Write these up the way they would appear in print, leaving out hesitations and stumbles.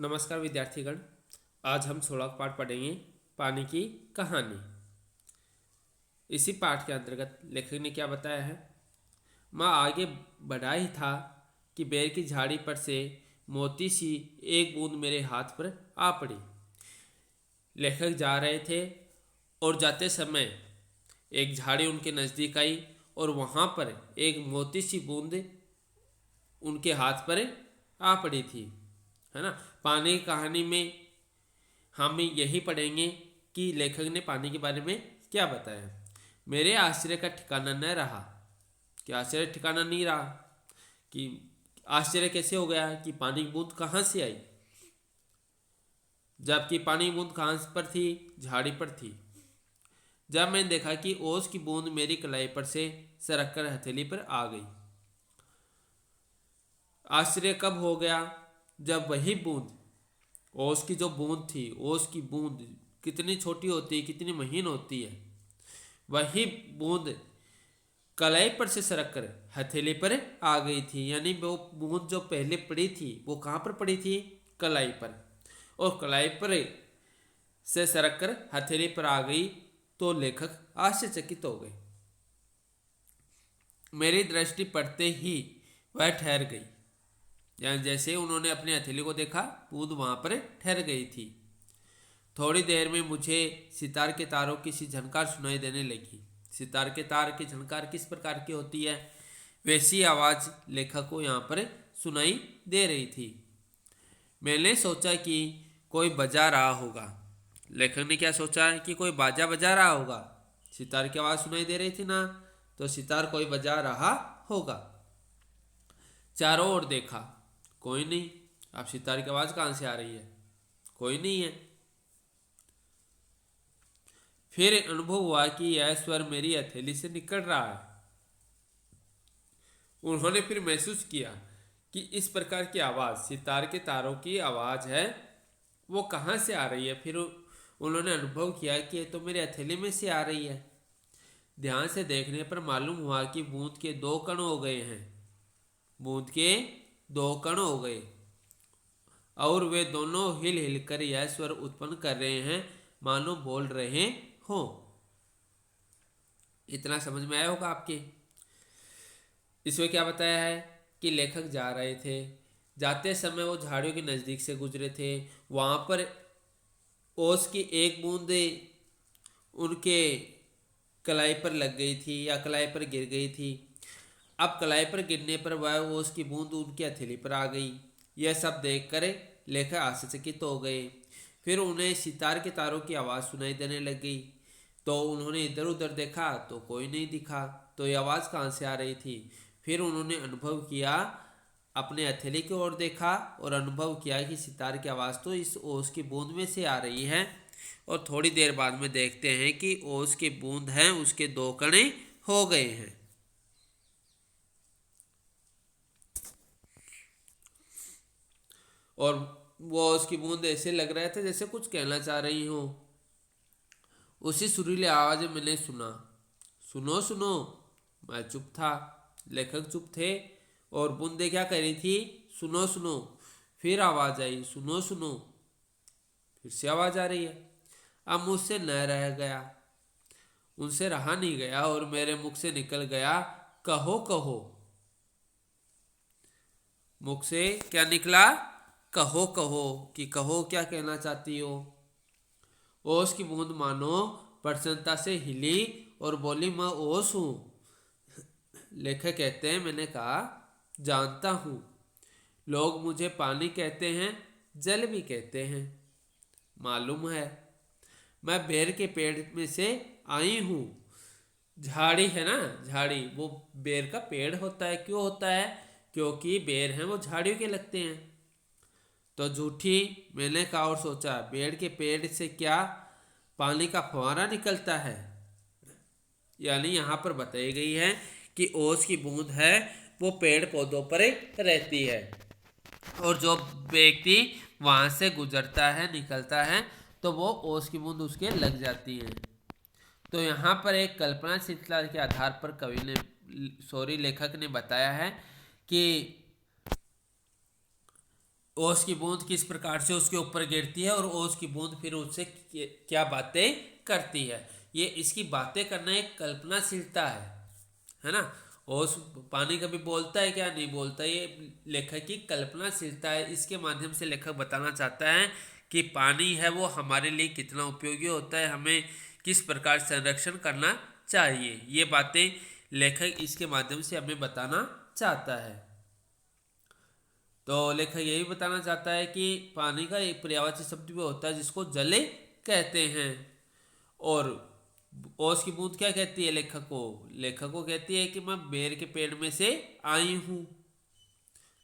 नमस्कार विद्यार्थीगण। आज हम 16 पाठ पढ़ेंगे पानी की कहानी। इसी पाठ के अंतर्गत लेखक ने क्या बताया है। मैं आगे बढ़ा ही था कि बेर की झाड़ी पर से मोती सी एक बूंद मेरे हाथ पर आ पड़ी। लेखक जा रहे थे और जाते समय एक झाड़ी उनके नज़दीक आई और वहाँ पर एक मोती सी बूंद उनके हाथ पर आ पड़ी थी, है ना। पानी की कहानी में हम यही पढ़ेंगे कि लेखक ने पानी के बारे में क्या बताया। मेरे आश्चर्य का ठिकाना न रहा। कि आश्चर्य ठिकाना नहीं रहा कि आश्चर्य कैसे हो गया कि पानी की बूंद कहाँ से आई, जबकि पानी की बूंद कहाँ पर थी, झाड़ी पर थी। जब मैंने देखा कि ओस की बूंद मेरी कलाई पर से सरक कर हथेली पर आ गई। आश्चर्य कब हो गया, जब वही बूंद, ओस की जो बूंद थी, ओस की बूंद कितनी छोटी होती है, कितनी महीन होती है, वही बूंद कलाई पर से सरक कर हथेली पर आ गई थी। यानी वो बूंद जो पहले पड़ी थी वो कहाँ पर पड़ी थी, कलाई पर, और कलाई पर से सरक कर हथेली पर आ गई। तो लेखक आश्चर्यचकित हो गए। मेरी दृष्टि पड़ते ही वह ठहर गई। यानी जैसे उन्होंने अपनी हथेली को देखा, बूंद वहां पर ठहर गई थी। थोड़ी देर में मुझे सितार के तारों की सी झनकार सुनाई देने लगी। सितार के तार की झनकार किस प्रकार की होती है, वैसी आवाज लेखक को यहाँ पर सुनाई दे रही थी। मैंने सोचा कि कोई बजा रहा होगा। लेखक ने क्या सोचा है कि कोई बाजा बजा रहा होगा। सितार की आवाज सुनाई दे रही थी ना, तो सितार कोई बजा रहा होगा। चारों ओर देखा, कोई नहीं। अब सितार की आवाज कहां से आ रही है, कोई नहीं है। फिर अनुभव हुआ कि यह स्वर मेरी हथेली से निकल रहा है। उन्होंने फिर महसूस किया कि इस प्रकार की आवाज, सितार के तारों की आवाज है, वो कहाँ से आ रही है। फिर उन्होंने अनुभव किया कि ये तो मेरे हथेली में से आ रही है। ध्यान से देखने पर मालूम हुआ कि बूंद के दो कण हो गए हैं। बूंद के दो कण हो गए और वे दोनों हिल हिल कर यह स्वर उत्पन्न कर रहे हैं, मानो बोल रहे हों। इतना समझ में आया होगा आपके। इसमें क्या बताया है कि लेखक जा रहे थे, जाते समय वो झाड़ियों के नज़दीक से गुजरे थे। वहाँ पर ओस की एक बूंद उनके कलाई पर लग गई थी या कलाई पर गिर गई थी। अब कलाई पर गिरने पर वह ओस की बूंद उनकी हथेली पर आ गई। यह सब देखकर लेखक आश्चर्यचकित हो गए। फिर उन्हें सितार के तारों की आवाज़ सुनाई देने लग गई। तो उन्होंने इधर उधर देखा तो कोई नहीं दिखा। तो ये आवाज़ कहाँ से आ रही थी। फिर उन्होंने अनुभव किया, अपने हथेली की ओर देखा और अनुभव किया कि सितार की आवाज़ तो इस ओस की बूंद में से आ रही है। और थोड़ी देर बाद में देखते हैं कि ओस की बूंद हैं उसके दो कणे हो गए हैं। और वो उसकी बूंद ऐसे लग रहा था जैसे कुछ कहना चाह रही हो। उसी सुरीली आवाज में मैंने सुना, सुनो सुनो। मैं चुप था, लेखक चुप थे, और बूंदे क्या कह रही थी, सुनो सुनो। फिर आवाज आई, सुनो सुनो। फिर से आवाज आ रही है। अब मुझसे न रह गया, उनसे रहा नहीं गया और मेरे मुख से निकल गया, कहो कहो। मुख से क्या निकला, कहो कहो। कि कहो, क्या कहना चाहती हो। ओस की बूंद मानो प्रसन्नता से हिली और बोली, मैं ओस हूं। लेखक कहते हैं, मैंने कहा जानता हूं, लोग मुझे पानी कहते हैं, जल भी कहते हैं। मालूम है, मैं बेर के पेड़ में से आई हूं। झाड़ी है ना, झाड़ी, वो बेर का पेड़ होता है। क्यों होता है, क्योंकि बेर हैं वो झाड़ियों के लगते हैं। तो झूठी, मैंने कहा और सोचा, बेर के पेड़ से क्या पानी का फव्वारा निकलता है। यानी यहाँ पर बताई गई है कि ओस की बूंद है वो पेड़ पौधों पर रहती है, और जो व्यक्ति वहाँ से गुजरता है, निकलता है, तो वो ओस की बूंद उसके लग जाती है। तो यहाँ पर एक कल्पना श्रृंखला के आधार पर कवि ने, लेखक ने बताया है कि ओस की बूंद किस प्रकार से उसके ऊपर गिरती है और ओस की बूंद फिर उससे क्या बातें करती है। ये इसकी बातें करना एक कल्पनाशीलता है ना। ओस पानी कभी बोलता है क्या, नहीं बोलता। ये लेखक की कल्पनाशीलता है। इसके माध्यम से लेखक बताना चाहता है कि पानी है वो हमारे लिए कितना उपयोगी होता है, हमें किस प्रकार संरक्षण करना चाहिए। ये बातें लेखक इसके माध्यम से हमें बताना चाहता है। तो लेखक यही बताना चाहता है कि पानी का एक पर्यायवाची शब्द भी होता है जिसको जले कहते हैं। और ओस की बूंद क्या कहती है लेखक को कहती है कि मैं बेर के पेड़ में से आई हूँ।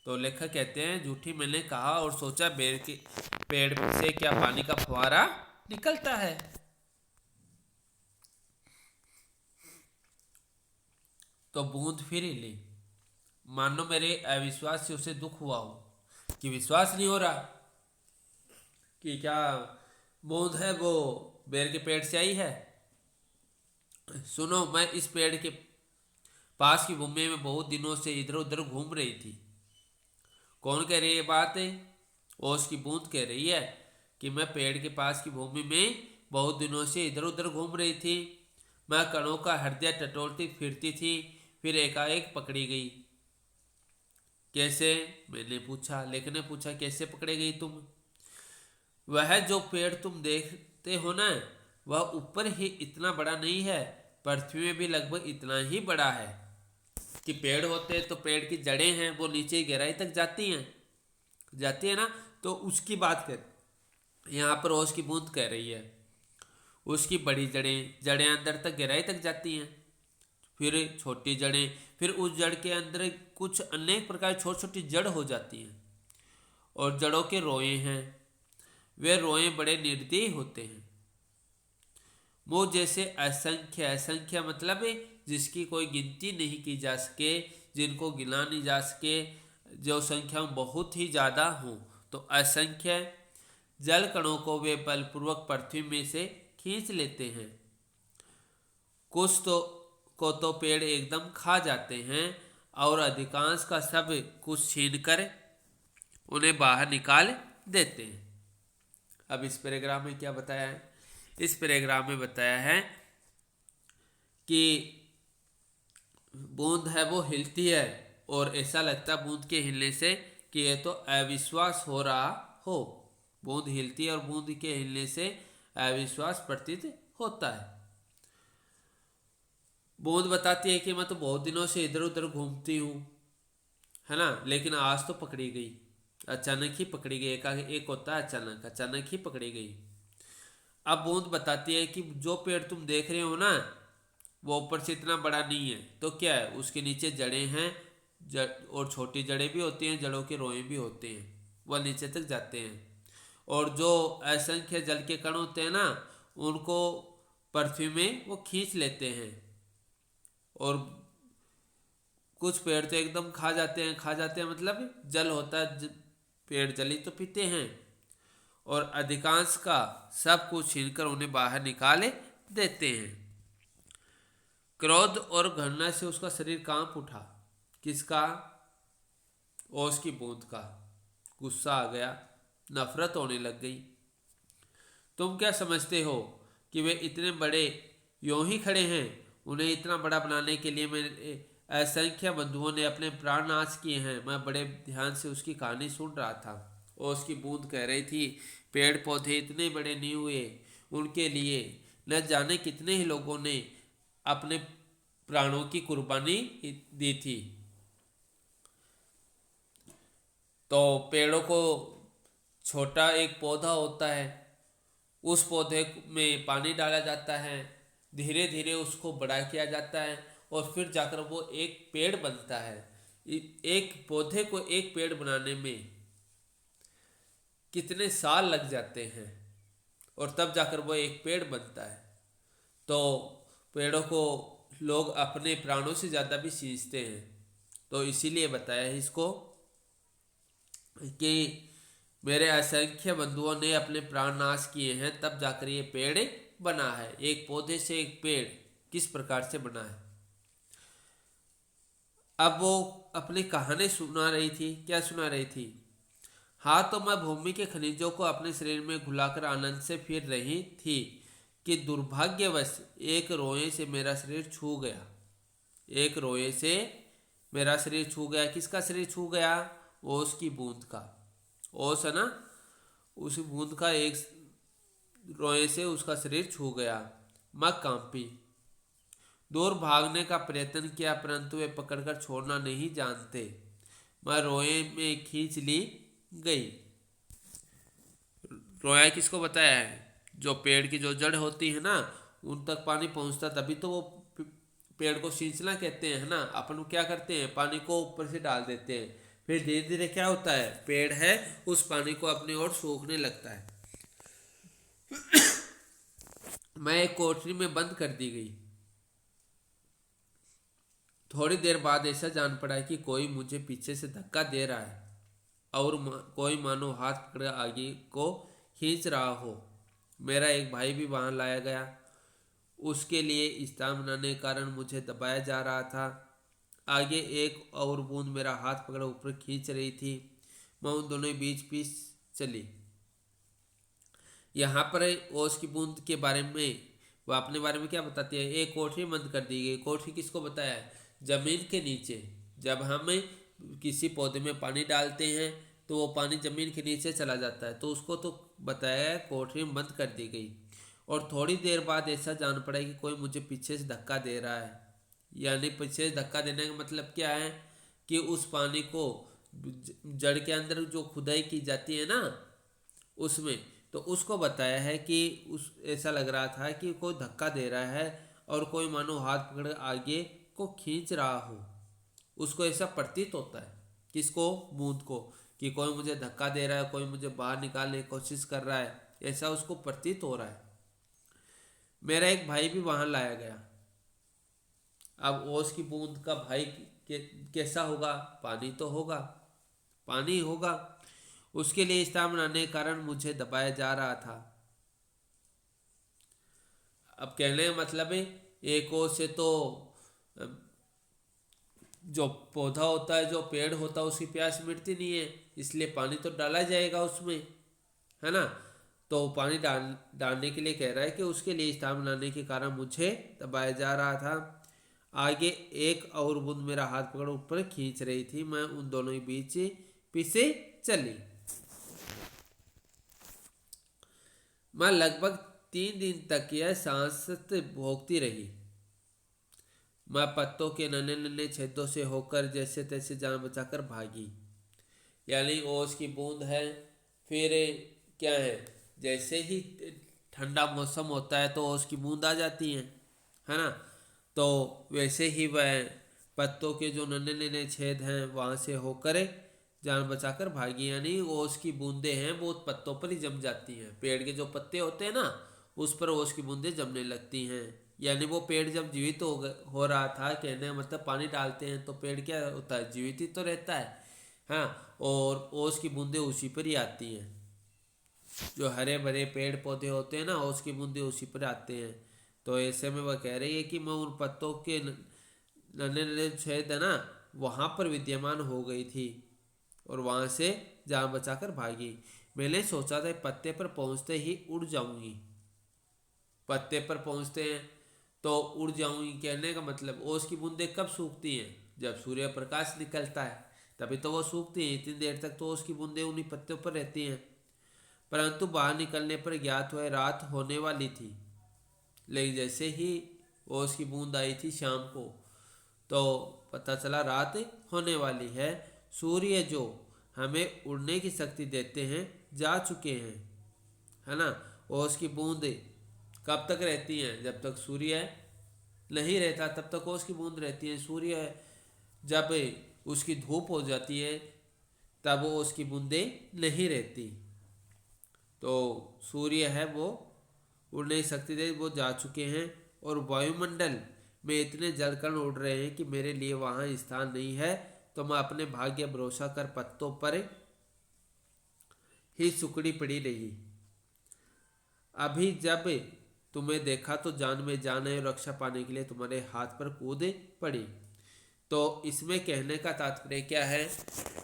तो लेखक कहते हैं झूठी मैंने कहा और सोचा बेर के पेड़ से क्या पानी का फुहारा निकलता है। तो बूंद फिर हिली, मानो मेरे अविश्वास से उसे दुख हुआ हो कि विश्वास नहीं हो रहा कि क्या बूंद है वो बेर के पेड़ से आई है। सुनो, मैं इस पेड़ के पास की भूमि में बहुत दिनों से इधर उधर घूम रही थी। कौन कह रही है बात है? ओस की बूंद कह रही है कि मैं पेड़ के पास की भूमि में बहुत दिनों से इधर उधर घूम रही थी। मैं कणों का हृदय टटोलती फिरती थी, फिर एकाएक पकड़ी गई। कैसे? मैंने पूछा। लेखक ने पूछा कैसे पकड़े गई तुम? वह जो पेड़ तुम देखते हो ना, वह ऊपर ही इतना बड़ा नहीं है, पृथ्वी में भी लगभग इतना ही बड़ा है। कि पेड़ होते हैं तो पेड़ की जड़ें हैं वो नीचे गहराई तक जाती है ना। तो उसकी बात कर यहाँ पर ओस की बूंद कह रही है। उसकी बड़ी जड़ें अंदर तक गहराई तक जाती हैं, फिर छोटी जड़ें, फिर उस जड़ के अंदर कुछ अनेक प्रकार छोटी छोटी जड़ हो जाती हैं। और जड़ों के रोए हैं, वे रोए बड़े निर्दयी होते हैं। वो जैसे असंख्य, असंख्य मतलब जिसकी कोई गिनती नहीं की जा सके, जिनको गिना नहीं जा सके, जो संख्या में बहुत ही ज़्यादा हो, तो असंख्य जल कणों को वे बलपूर्वक पृथ्वी में से खींच लेते हैं। कुछ तो पेड़ एकदम खा जाते हैं और अधिकांश का सब कुछ छीन कर उन्हें बाहर निकाल देते हैं। अब इस पैराग्राफ में क्या बताया है? इस पैराग्राफ में बताया है कि बूंद है वो हिलती है और ऐसा लगता है बूंद के हिलने से कि यह तो अविश्वास हो रहा हो। बूंद हिलती है और बूंद के हिलने से अविश्वास प्रतीत होता है। बूंद बताती है कि मैं तो बहुत दिनों से इधर उधर घूमती हूँ, है ना, लेकिन आज तो पकड़ी गई। अचानक ही पकड़ी गई। एक होता है अचानक ही पकड़ी गई। अब बूंद बताती है कि जो पेड़ तुम देख रहे हो ना, वो ऊपर से इतना बड़ा नहीं है, तो क्या है, उसके नीचे जड़ें हैं, और छोटी जड़ें भी होती हैं, जड़ों के रोए भी होते हैं, वह नीचे तक जाते हैं। और जो असंख्य जल के कण होते हैं ना, उनको पृथ्वी में वो खींच लेते हैं। और कुछ पेड़ तो एकदम खा जाते हैं मतलब जल होता है, पेड़ जली तो पीते हैं, और अधिकांश का सब कुछ छीनकर उन्हें बाहर निकाल देते हैं। क्रोध और घृणा से उसका शरीर कांप उठा। किसका? ओस की बूंद का। गुस्सा आ गया, नफरत होने लग गई। तुम क्या समझते हो कि वे इतने बड़े यूं ही खड़े हैं? उन्हें इतना बड़ा बनाने के लिए मेरे असंख्य बंधुओं ने अपने प्राण नाश किए हैं। मैं बड़े ध्यान से उसकी कहानी सुन रहा था। ओस की बूंद कह रही थी पेड़ पौधे इतने बड़े नहीं हुए, उनके लिए न जाने कितने ही लोगों ने अपने प्राणों की कुर्बानी दी थी। तो पेड़ों को छोटा एक पौधा होता है, उस पौधे में पानी डाला जाता है, धीरे धीरे उसको बड़ा किया जाता है और फिर जाकर वो एक पेड़ बनता है। एक पौधे को एक पेड़ बनाने में कितने साल लग जाते हैं और तब जाकर वो एक पेड़ बनता है। तो पेड़ों को लोग अपने प्राणों से ज़्यादा भी सींचते हैं। तो इसीलिए बताया है इसको कि मेरे असंख्य बंधुओं ने अपने प्राण नाश किए हैं, तब जाकर ये पेड़ बना है। एक पौधे से एक पेड़ किस प्रकार से बना है। अब वो अपनी कहानी सुना रही थी। क्या सुना रही थी? हाँ, तो मैं भूमि के खनिजों को अपने शरीर में घुलाकर आनंद से फिर रही थी कि दुर्भाग्यवश एक रोए से मेरा शरीर छू गया। एक रोए से मेरा शरीर छू गया। किसका शरीर छू गया? ओस की बूंद का। ओस है ना, उस बूंद का एक रोए से उसका शरीर छू गया। मैं कांपी, दूर भागने का प्रयत्न किया, परंतु वे पकड़कर छोड़ना नहीं जानते। मैं रोए में खींच ली गई। रोया किसको बताया है? जो पेड़ की जो जड़ होती है ना, उन तक पानी पहुंचता, तभी तो वो पेड़ को सिंचना कहते हैं ना। अपन क्या करते हैं, पानी को ऊपर से डाल देते हैं, फिर धीरे धीरे क्या होता है, पेड़ है उस पानी को अपनी ओर सोखने लगता है। मैं एक कोठरी में बंद कर दी गई। थोड़ी देर बाद ऐसा जान पड़ा कि कोई मुझे पीछे से धक्का दे रहा है और कोई मानो हाथ पकड़ आगे को खींच रहा हो। मेरा एक भाई भी वहां लाया गया। उसके लिए स्थान बनाने के कारण मुझे दबाया जा रहा था। आगे एक और बूंद मेरा हाथ पकड़ ऊपर खींच रही थी। मैं उन दोनों के बीच बीच चली। यहाँ पर ओस की बूंद के बारे में, वो अपने बारे में क्या बताती है? एक कोठरी बंद कर दी गई। कोठरी किसको बताया है? जमीन के नीचे जब हम किसी पौधे में पानी डालते हैं तो वो पानी जमीन के नीचे चला जाता है, तो उसको तो बताया है कोठरी बंद कर दी गई। और थोड़ी देर बाद ऐसा जान पड़ा कि कोई मुझे पीछे से धक्का दे रहा है। यानी पीछे से धक्का देने का मतलब क्या है कि उस पानी को जड़ के अंदर जो खुदाई की जाती है ना, उसमें तो उसको बताया है कि उस ऐसा लग रहा था कि कोई धक्का दे रहा है और कोई मानो हाथ पकड़ आगे को खींच रहा हो। उसको ऐसा प्रतीत होता है। किसको? बूंद को, कि कोई मुझे धक्का दे रहा है, कोई मुझे बाहर निकालने की कोशिश कर रहा है, ऐसा उसको प्रतीत हो रहा है। मेरा एक भाई भी वहां लाया गया। अब ओस की बूंद का भाई कैसा होगा? पानी तो होगा, पानी होगा। उसके लिए स्थान बनाने के कारण मुझे दबाया जा रहा था। अब कहने का मतलब है, एक ओर से तो जो पौधा होता है, जो पेड़ होता है, उसकी प्यास मिटती नहीं है, इसलिए पानी तो डाला जाएगा उसमें, है ना। तो पानी डालने के लिए कह रहा है कि उसके लिए स्थान बनाने के कारण मुझे दबाया जा रहा था। आगे एक और बूंद मेरा हाथ पकड़ ऊपर खींच रही थी। मैं उन दोनों के बीच पीछे चली। मैं लगभग 3 दिन तक यह सांस भोगती रही। मैं पत्तों के नन्हे नन्हे छेदों से होकर जैसे तैसे जान बचाकर भागी। यानी ओस की बूंद है। फिर क्या है, जैसे ही ठंडा मौसम होता है तो ओस की बूंद आ जाती है ना। तो वैसे ही वह पत्तों के जो नन्हे नन्हे छेद हैं वहाँ से होकर जान बचाकर भागी। यानी ओस की बूंदें हैं वो पत्तों पर ही जम जाती हैं। पेड़ के जो पत्ते होते हैं ना, उस पर ओस की बूंदें जमने लगती हैं। यानी वो पेड़ जब जीवित हो रहा था, कहने का मतलब पानी डालते हैं तो पेड़ क्या होता है, जीवित ही तो रहता है। हाँ, और ओस की बूंदें उसी पर ही आती हैं। जो हरे भरे पेड़ पौधे होते हैं ना, ओस की बूंदें उसी पर आते हैं। तो ऐसे में वह कह रही है कि मैं उन पत्तों के नन्हे नन्हे छेद है ना, वहाँ पर विद्यमान हो गई थी और वहाँ से जान बचाकर भागी। मैंने सोचा था पत्ते पर पहुँचते ही उड़ जाऊंगी। पत्ते पर पहुँचते हैं तो उड़ जाऊंगी, कहने का मतलब ओस की बूंदें कब सूखती हैं? जब सूर्य प्रकाश निकलता है तभी तो वो सूखती हैं। इतनी देर तक तो ओस की बूंदें उन्हीं पत्तों पर रहती हैं। परंतु बाहर निकलने पर ज्ञात हुआ रात होने वाली थी। लेकिन जैसे ही ओस की बूंद आई थी शाम को, तो पता चला रात होने वाली है। सूर्य जो हमें उड़ने की शक्ति देते हैं जा चुके हैं, है ना। ओस की बूंद कब तक रहती हैं? जब तक सूर्य नहीं रहता तब तक ओस की बूंद रहती है। सूर्य जब उसकी धूप हो जाती है तब वो उसकी बूंदें नहीं रहती। तो सूर्य है वो उड़ने की शक्ति दे, वो जा चुके हैं और वायुमंडल में इतने जलकण उड़ रहे हैं कि मेरे लिए वहाँ स्थान नहीं है। तो मैं अपने भाग्य भरोसा कर पत्तों पर ही सुकड़ी पड़ी रही। अभी जब तुम्हें देखा तो जान में जान है और रक्षा पाने के लिए तुम्हारे हाथ पर कूद पड़ी। तो इसमें कहने का तात्पर्य क्या है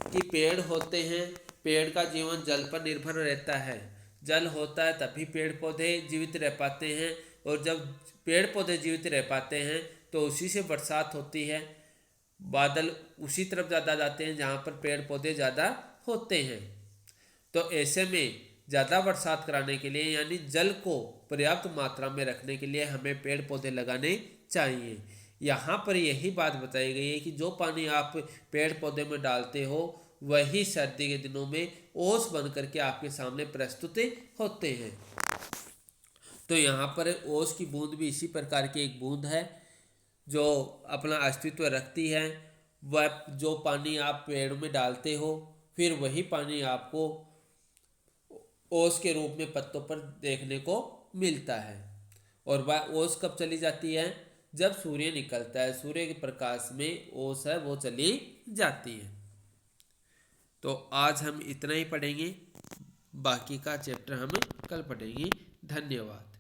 कि पेड़ होते हैं पेड़ का जीवन जल पर निर्भर रहता है। जल होता है तभी पेड़ पौधे जीवित रह पाते हैं, और जब पेड़ पौधे जीवित रह पाते हैं तो उसी से बरसात होती है। बादल उसी तरफ ज़्यादा जाते हैं जहाँ पर पेड़ पौधे ज़्यादा होते हैं। तो ऐसे में ज़्यादा बरसात कराने के लिए, यानी जल को पर्याप्त मात्रा में रखने के लिए, हमें पेड़ पौधे लगाने चाहिए। यहाँ पर यही बात बताई गई है कि जो पानी आप पेड़ पौधे में डालते हो वही सर्दी के दिनों में ओस बन करके आपके सामने प्रस्तुत होते हैं। तो यहाँ पर ओस की बूंद भी इसी प्रकार की एक बूंद है जो अपना अस्तित्व रखती है। वह जो पानी आप पेड़ में डालते हो, फिर वही पानी आपको ओस के रूप में पत्तों पर देखने को मिलता है। और वह ओस कब चली जाती है? जब सूर्य निकलता है, सूर्य के प्रकाश में ओस है वो चली जाती है। तो आज हम इतना ही पढ़ेंगे, बाकी का चैप्टर हम कल पढ़ेंगे। धन्यवाद।